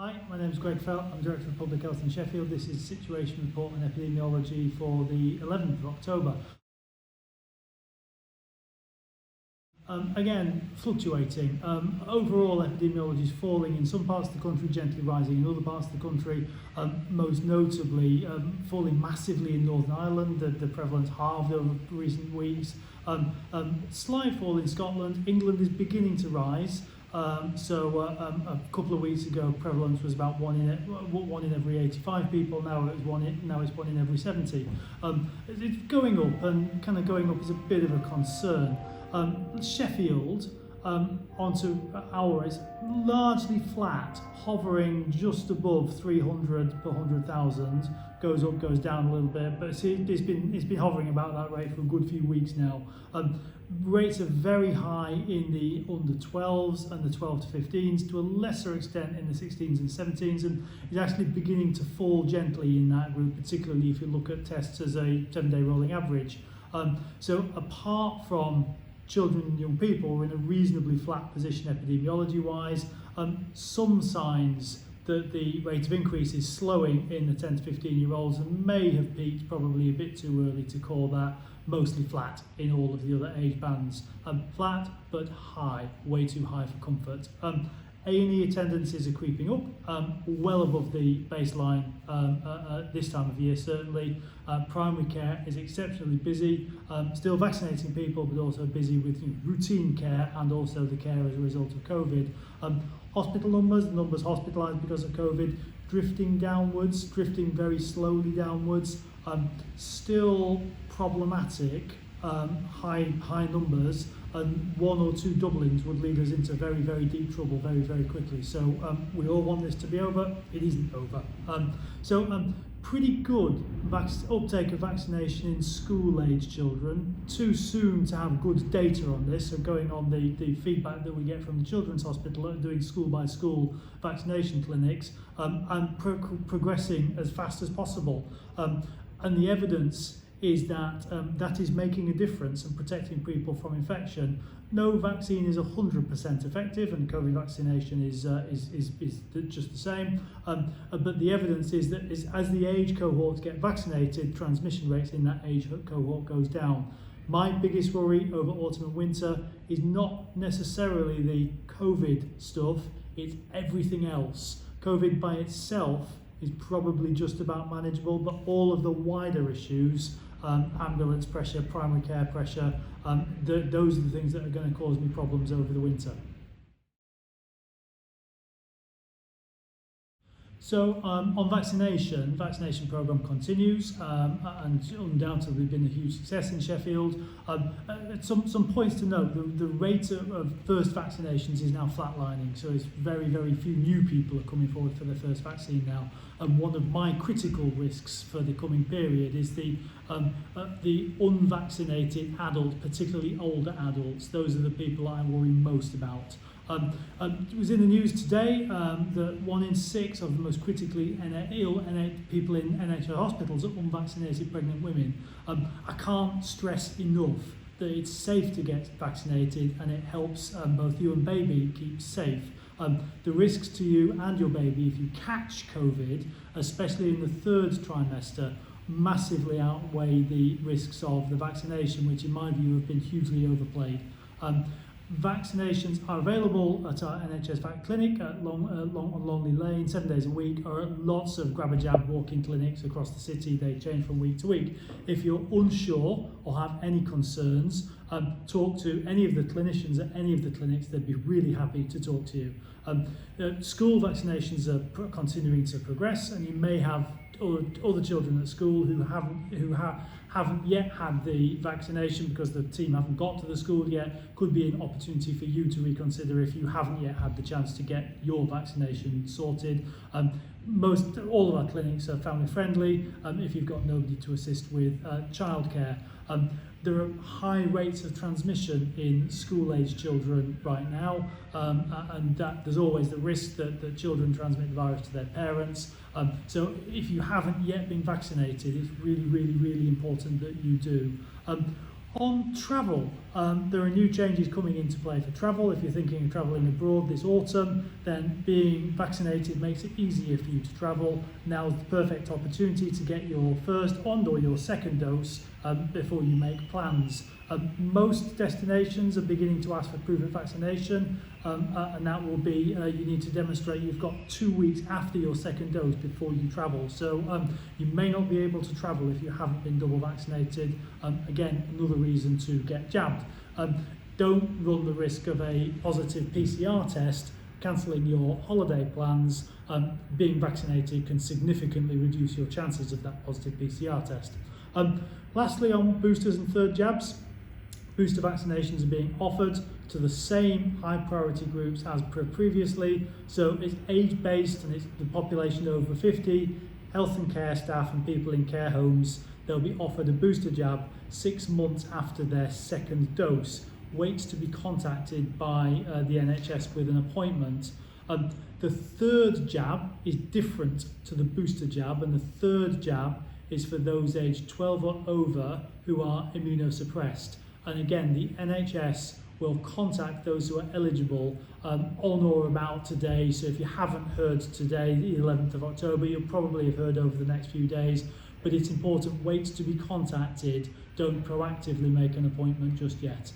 Hi, my name is Greg Felt. I'm Director of Public Health in Sheffield. This is Situation Report on Epidemiology for the 11th of October. Again, fluctuating. Overall, epidemiology is falling in some parts of the country, gently rising in other parts of the country, most notably falling massively in Northern Ireland. The prevalence halved over recent weeks. Slight fall in Scotland. England is beginning to rise. A couple of weeks ago, prevalence was about one in every 85 people. Now it's one in every 70. It's going up, and kind of going up is a bit of a concern. Sheffield, onto our rates, largely flat, hovering just above 300 per 100,000. Goes up, goes down a little bit, but it's been hovering about that rate for a good few weeks now. Rates are very high in the under 12s and the 12 to 15s, to a lesser extent in the 16s and 17s, and is actually beginning to fall gently in that group, particularly if you look at tests as a 7-day rolling average. So apart from children and young people, we're in a reasonably flat position epidemiology-wise. Some signs that the rate of increase is slowing in the 10 to 15-year-olds and may have peaked, probably a bit too early to call that. Mostly flat in all of the other age bands. Flat but high, way too high for comfort. A&E attendances are creeping up, well above the baseline this time of year certainly. Primary care is exceptionally busy, still vaccinating people, but also busy with routine care and also the care as a result of COVID. Hospital numbers hospitalised because of COVID, drifting downwards, drifting very slowly downwards. Still problematic, high numbers, and one or two doublings would lead us into very, very deep trouble very, very quickly. So we all want this to be over. It isn't over. Pretty good uptake of vaccination in school-age children. Too soon to have good data on this, so going on the feedback that we get from the Children's Hospital doing school-by-school vaccination clinics, and progressing as fast as possible. And the evidence is that that is making a difference and protecting people from infection. No vaccine is 100% effective, and COVID vaccination is just the same. But the evidence is that as the age cohorts get vaccinated, transmission rates in that age cohort goes down. My biggest worry over autumn and winter is not necessarily the COVID stuff, it's everything else. COVID by itself is probably just about manageable, but all of the wider issues, ambulance pressure, primary care pressure, those are the things that are going to cause me problems over the winter. So on vaccination programme continues, and undoubtedly been a huge success in Sheffield. Some points to note: the rate of first vaccinations is now flatlining, so it's very, very few new people are coming forward for their first vaccine now. And one of my critical risks for the coming period is the unvaccinated adults, particularly older adults. Those are the people I worry most about. It was in the news today that 1 in 6 of the most critically ill people in NHS hospitals are unvaccinated pregnant women. I can't stress enough that it's safe to get vaccinated, and it helps both you and baby keep safe. The risks to you and your baby if you catch COVID, especially in the 3rd trimester, massively outweigh the risks of the vaccination, which in my view have been hugely overplayed. Vaccinations are available at our NHS Vac Clinic at on Longley Lane, 7 days a week, or at lots of grab-a-jab walk-in clinics across the city. They change from week to week. If you're unsure or have any concerns, talk to any of the clinicians at any of the clinics. They'd be really happy to talk to you. School vaccinations are continuing to progress, and you may have other children at school who haven't yet had the vaccination because the team haven't got to the school yet. Could be an opportunity for you to reconsider if you haven't yet had the chance to get your vaccination sorted. All of our clinics are family friendly if you've got nobody to assist with childcare. There are high rates of transmission in school-age children right now, and that there's always the risk that children transmit the virus to their parents. So if you haven't yet been vaccinated, it's really, really, really important that you do. On travel, There are new changes coming into play for travel. If you're thinking of travelling abroad this autumn, then being vaccinated makes it easier for you to travel. Now's the perfect opportunity to get your first or your second dose before you make plans. Most destinations are beginning to ask for proof of vaccination, and that will be you need to demonstrate you've got 2 weeks after your second dose before you travel. So you may not be able to travel if you haven't been double vaccinated. Again, another reason to get jabbed. Don't run the risk of a positive PCR test, cancelling your holiday plans. Being vaccinated can significantly reduce your chances of that positive PCR test. Lastly, on boosters and third jabs, booster vaccinations are being offered to the same high priority groups as previously. So it's age based and it's the population over 50, health and care staff and people in care homes. They'll be offered a booster jab 6 months after their second dose. Wait to be contacted by the NHS with an appointment. The third jab is different to the booster jab, and the third jab is for those aged 12 or over who are immunosuppressed. And again, the NHS will contact those who are eligible on or about today. So if you haven't heard today, the 11th of October, you'll probably have heard over the next few days. But it's important, wait to be contacted. Don't proactively make an appointment just yet.